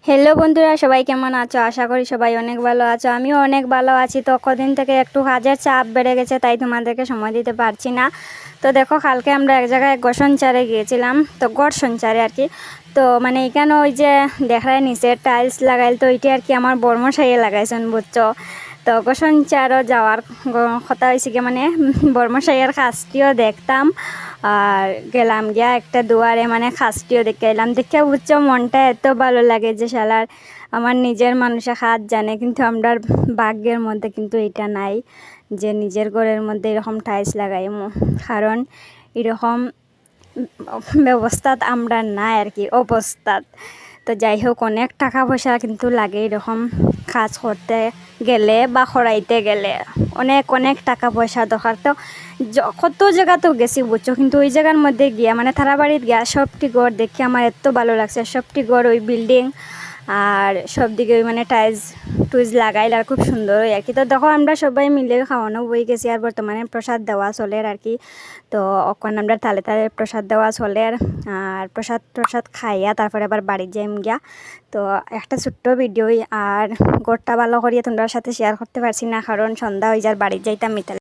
Hello বন্ধুরা, সবাই কেমন আছো? আশা করি সবাই অনেক ভালো আছো। আমিও অনেক ভালো আছি। তো কদিন থেকে একটু কাজের চাপ বেড়ে গেছে, তাই তোমাদেরকে সময় দিতে পারছি না। তো দেখো, কালকে আমরা এক জায়গায় গোসনচারে গিয়েছিলাম, তো গড়সঞ্চারে আর কি। তো মানে এখানে ওই যে দেখায় নিচে টাইলস লাগাইল, তো ওইটি আর কি আমার বর্মশাইয়ে লাগাইছেন, বুঝছো। তো গোসনচারও যাওয়ার কথা হয়েছে কি, মানে বর্মশাইয়ের কাজটিও দেখতাম আর গেলাম গিয়া একটা দুয়ারে, মানে খাসটিও দেখে এলাম। দেখে বুঝছো, মনটা এত ভালো লাগে যে শালার আমার নিজের মানুষে হাত জানে, কিন্তু আমরা ভাগ্যের মধ্যে কিন্তু এটা নাই যে নিজের ঘরের মধ্যে এরকম টাইলস লাগাইমু। কারণ এরকম ব্যবস্থাত আমরা নাই আর কি, অবস্থাত। তো যাই হোক, অনেক টাকা পয়সা কিন্তু লাগে এরকম কাজ করতে গেলে বা করাইতে গেলে। অনেক অনেক টাকা পয়সা দরকার। তো কত জায়গা তো গেছি, বুঝছো, কিন্তু ওই জায়গার মধ্যে গিয়া, মানে তারা বাড়ির গিয়া সবটি ঘর দেখে আমার এত ভালো লাগছে। সবটি ঘর ওই বিল্ডিং আর সব দিকে ওই মানে টাইলস টুইজ লাগাইল আর খুব সুন্দর হয় আর কি। তো দেখো, আমরা সবাই মিলে খাওয়ানো বই গেছি আর বর্তমানে প্রসাদ দেওয়া চলে আর কি। তো ওখানে আমরা তালে তালে প্রসাদ দেওয়া চলে আর প্রসাদ খাইয়া তারপরে আবার বাড়ি যাইম গিয়া। তো একটা ছোট্ট ভিডিও আর গোটটা ভালো করিয়া তোমরা সাথে শেয়ার করতে পারছি না, কারণ সন্ধ্যা হয়ে যার বাড়ি যাইতাম মিতালি।